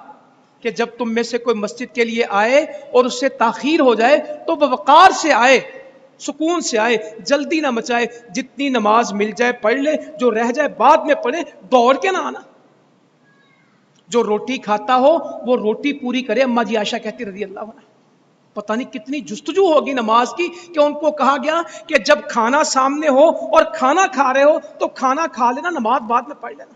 A: کہ جب تم میں سے کوئی مسجد کے لیے آئے اور اس سے تاخیر ہو جائے تو وہ وقار سے آئے، سکون سے آئے، جلدی نہ مچائے. جتنی نماز مل جائے پڑھ لے، جو رہ جائے بعد میں پڑھے، دوڑ کے نہ آنا. جو روٹی کھاتا ہو وہ روٹی پوری کرے. اما جی عائشہ کہتی رضی اللہ عنہ، پتہ نہیں کتنی جستجو ہوگی نماز کی کہ ان کو کہا گیا کہ جب کھانا سامنے ہو اور کھانا کھا رہے ہو تو کھانا کھا لینا، نماز بعد میں پڑھ لینا.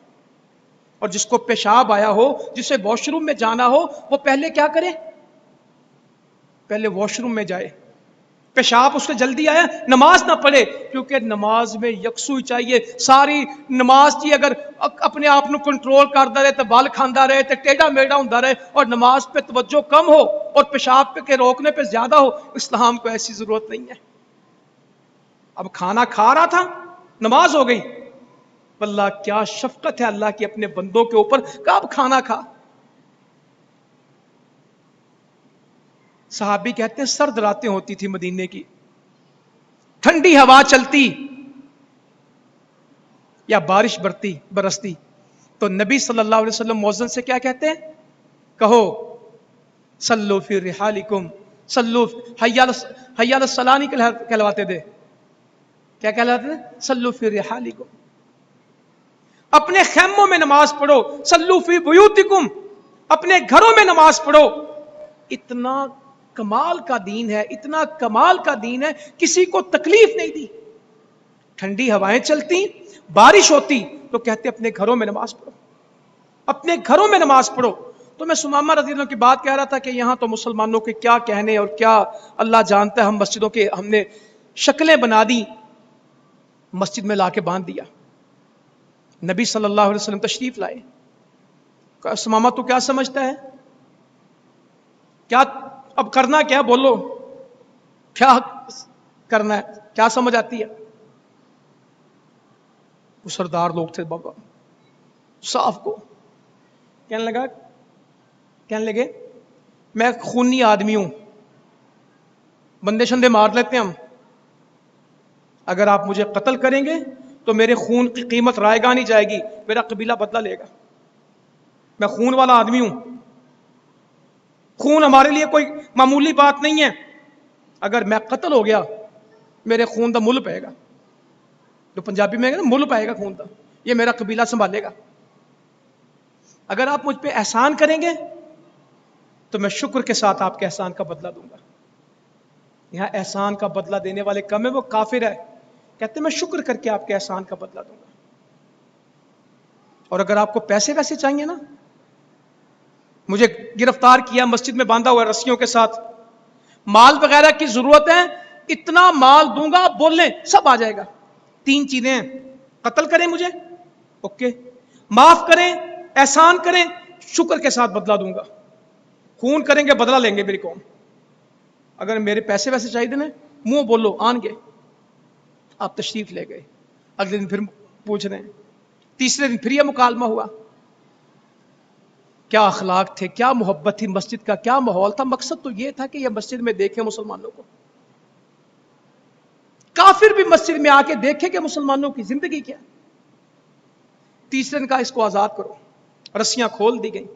A: اور جس کو پیشاب آیا ہو، جسے واش روم میں جانا ہو، وہ پہلے کیا کرے؟ پہلے واش روم میں جائے. پیشاب اس سے جلدی آیا، نماز نہ پڑھے، کیونکہ نماز میں یکسوئی چاہیے. ساری نماز کی اگر اپنے آپ کو کنٹرول کرتا رہے تو بال کھاندا رہے تو ٹیڑھا میڑھا ہوندا رہے اور نماز پہ توجہ کم ہو اور پیشاب کے روکنے پہ زیادہ ہو، اسلام کو ایسی ضرورت نہیں ہے. اب کھانا کھا رہا تھا، نماز ہو گئی. اللہ کیا شفقت ہے اللہ کی اپنے بندوں کے اوپر. کب کھانا کھا. صحابی کہتے ہیں سرد راتیں ہوتی تھی مدینے کی، ٹھنڈی ہوا چلتی یا بارش برستی تو نبی صلی اللہ علیہ وسلم مؤذن سے کیا کہتے ہیں؟ کہو صلو فی رحالکم، صلو حی علی الصلاۃ نہیں کہلواتے تھے، کیا کہلاتے تھے؟ صلو فی رحالکم. اپنے خیموں میں نماز پڑھو. صلو فی بیوتکم، اپنے گھروں میں نماز پڑھو. اتنا کمال کا دین ہے، اتنا کمال کا دین ہے، کسی کو تکلیف نہیں دی. ٹھنڈی ہوائیں چلتی، بارش ہوتی تو کہتے اپنے گھروں میں نماز پڑھو، اپنے گھروں میں نماز پڑھو. تو میں سمامہ رضی اللہ عنہ کی بات کہہ رہا تھا کہ یہاں تو مسلمانوں کے کیا کہنے اور کیا اللہ جانتا ہے. ہم مسجدوں کے ہم نے شکلیں بنا دی، مسجد میں لا کے باندھ دیا. نبی صلی اللہ علیہ وسلم تشریف لائے. سمامہ تو کیا سمجھتا ہے؟ کیا اب کرنا کیا؟ بولو کیا کرنا ہے؟ کیا سمجھ آتی ہے؟ وہ سردار لوگ تھے بابا، صاف کو کہنے لگے میں خونی آدمی ہوں، بندے شندے مار لیتے ہیں ہم، اگر آپ مجھے قتل کریں گے تو میرے خون کی قیمت رائے گاہ نہیں جائے گی، میرا قبیلہ بدلہ لے گا. میں خون والا آدمی ہوں، خون ہمارے لیے کوئی معمولی بات نہیں ہے. اگر میں قتل ہو گیا میرے خون دا مل پائے گا، جو پنجابی میں مل پائے گا خون دا، یہ میرا قبیلہ سنبھالے گا. اگر آپ مجھ پہ احسان کریں گے تو میں شکر کے ساتھ آپ کے احسان کا بدلہ دوں گا. یہاں احسان کا بدلہ دینے والے کم ہے، وہ کافر ہے. کہتے ہیں میں شکر کر کے آپ کے احسان کا بدلہ دوں گا. اور اگر آپ کو پیسے ویسے چاہیے نا، مجھے گرفتار کیا، مسجد میں باندھا ہوا رسیوں کے ساتھ، مال وغیرہ کی ضرورت ہے، اتنا مال دوں گا، آپ بول لیں سب آ جائے گا. 3 چیزیں ہیں، قتل کریں مجھے اوکے، معاف کریں، احسان کریں، شکر کے ساتھ بدلہ دوں گا. خون کریں گے بدلہ لیں گے میری قوم. اگر میرے پیسے ویسے چاہیے نا، منہ بولو آن گے. آپ تشریف لے گئے. اگلے دن پھر پوچھ رہے ہیں. تیسرے دن پھر یہ مکالمہ ہوا. کیا اخلاق تھے, کیا محبت تھی مسجد کا, کیا ماحول تھا. مقصد تو یہ تھا کہ یہ مسجد میں دیکھیں مسلمانوں کو, کافر بھی مسجد میں آ کے دیکھے کہ مسلمانوں کی زندگی کیا. تیسرے دن کہا اس کو آزاد کرو, رسیاں کھول دی گئیں.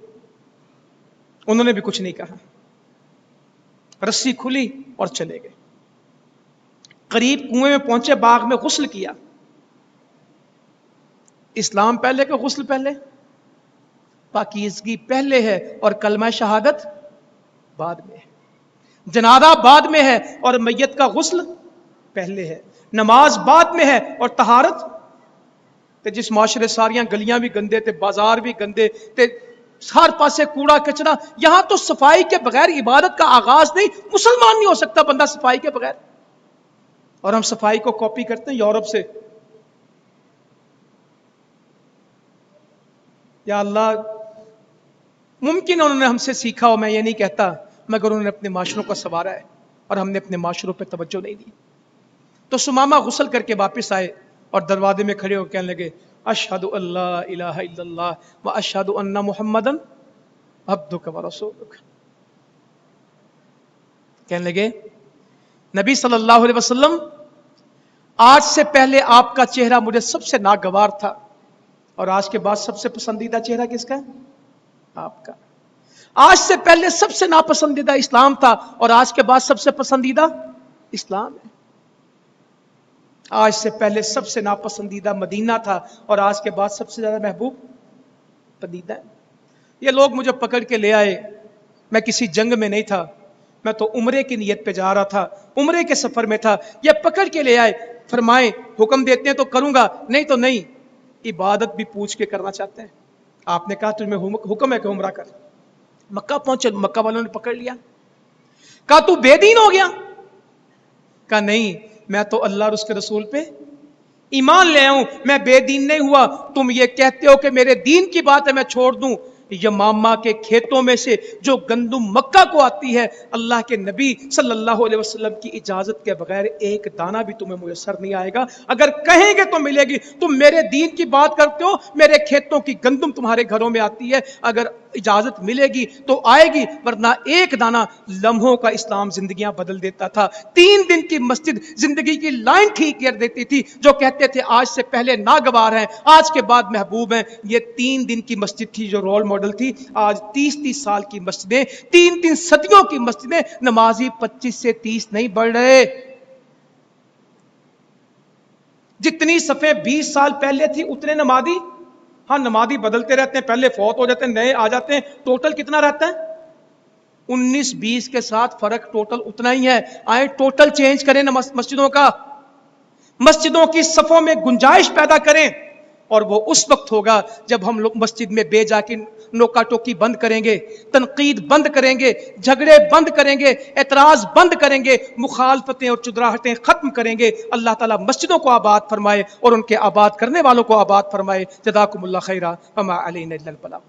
A: انہوں نے بھی کچھ نہیں کہا, رسی کھلی اور چلے گئے. قریب کنویں میں پہنچے, باغ میں غسل کیا. اسلام پہلے کہ غسل پہلے؟ پاکیزگی پہلے ہے اور کلمہ شہادت بعد میں ہے. جنازہ بعد میں ہے اور میت کا غسل پہلے ہے. نماز بعد میں ہے اور طہارت. جس معاشرے ساریاں گلیاں بھی گندے تھے, بازار بھی گندے تھے, ہر پاسے کوڑا کچرا, یہاں تو صفائی کے بغیر عبادت کا آغاز نہیں. مسلمان نہیں ہو سکتا بندہ صفائی کے بغیر. اور ہم صفائی کو کاپی کرتے ہیں یورپ سے. یا اللہ, ممکن انہوں نے ہم سے سیکھا ہو, میں یہ نہیں کہتا, مگر انہوں نے اپنے معاشروں کو سنوارا ہے اور ہم نے اپنے معاشروں پہ توجہ نہیں دی. تو سمامہ غسل کر کے واپس آئے اور دروازے میں کھڑے ہو کہنے لگے اشہد اللہ الہ الا اللہ و اشہد ان محمدن عبدک و رسولک. کہنے لگے نبی صلی اللہ علیہ وسلم, آج سے پہلے آپ کا چہرہ مجھے سب سے ناگوار تھا, اور آج کے بعد سب سے پسندیدہ چہرہ کس کا ہے؟ آپ کا. آج سے پہلے سب سے ناپسندیدہ اسلام تھا, اور آج کے بعد سب سے پسندیدہ اسلام ہے. آج سے پہلے سب سے ناپسندیدہ مدینہ تھا, اور آج کے بعد سب سے زیادہ محبوب مدینہ ہے. یہ لوگ مجھے پکڑ کے لے آئے, میں کسی جنگ میں نہیں تھا, میں تو عمرے کی نیت پہ جا رہا تھا, عمرے کے سفر میں تھا. یہ پکڑ کے لے آئے, فرمائے حکم دیتے ہیں تو کروں گا, نہیں تو نہیں. عبادت بھی پوچھ کے کرنا چاہتے ہیں. آپ نے کہا تمہیں حکم ہے کہ عمرہ کر. مکہ پہنچے, مکہ والوں نے پکڑ لیا, کہا تو بے دین ہو گیا. کہا نہیں, میں تو اللہ اور اس کے رسول پہ ایمان لے آؤں, میں بے دین نہیں ہوا. تم یہ کہتے ہو کہ میرے دین کی بات ہے میں چھوڑ دوں. یمامہ کے کھیتوں میں سے جو گندم مکہ کو آتی ہے, اللہ کے نبی صلی اللہ علیہ وسلم کی اجازت کے بغیر ایک دانہ بھی تمہیں میسر نہیں آئے گا. اگر کہیں گے تو ملے گی. تم میرے دین کی بات کرتے ہو, میرے کھیتوں کی گندم تمہارے گھروں میں آتی ہے, اگر اجازت ملے گی تو آئے گی, ورنہ ایک دانہ لمحوں کا اسلام زندگیاں بدل دیتا تھا. 3 دن کی مسجد زندگی کی لائن ٹھیک کر دیتی تھی. جو کہتے تھے آج سے پہلے ناگوار ہیں, آج کے بعد محبوب ہیں, یہ 3 دن کی مسجد تھی جو رول ماڈل تھی. آج 30 سال کی مسجدیں, 3 صدیوں کی مسجدیں, نمازی 25 سے 30 نہیں بڑھ رہے. جتنی صفیں 20 سال پہلے تھی اتنے نمازی. ہاں نمازی بدلتے رہتے ہیں, پہلے فوت ہو جاتے ہیں, نئے آ جاتے ہیں. ٹوٹل کتنا رہتا ہے؟ 19-20 کے ساتھ فرق ٹوٹل اتنا ہی ہے. آئے ٹوٹل چینج کریں مسجدوں کا, مسجدوں کی صفوں میں گنجائش پیدا کریں. اور وہ اس وقت ہوگا جب ہم لوگ مسجد میں بے جا کے نوکا ٹوکی بند کریں گے, تنقید بند کریں گے, جھگڑے بند کریں گے, اعتراض بند کریں گے, مخالفتیں اور چدراہٹیں ختم کریں گے. اللہ تعالیٰ مسجدوں کو آباد فرمائے اور ان کے آباد کرنے والوں کو آباد فرمائے. جزاکم اللہ خیرا وما علینا الا البلاغ.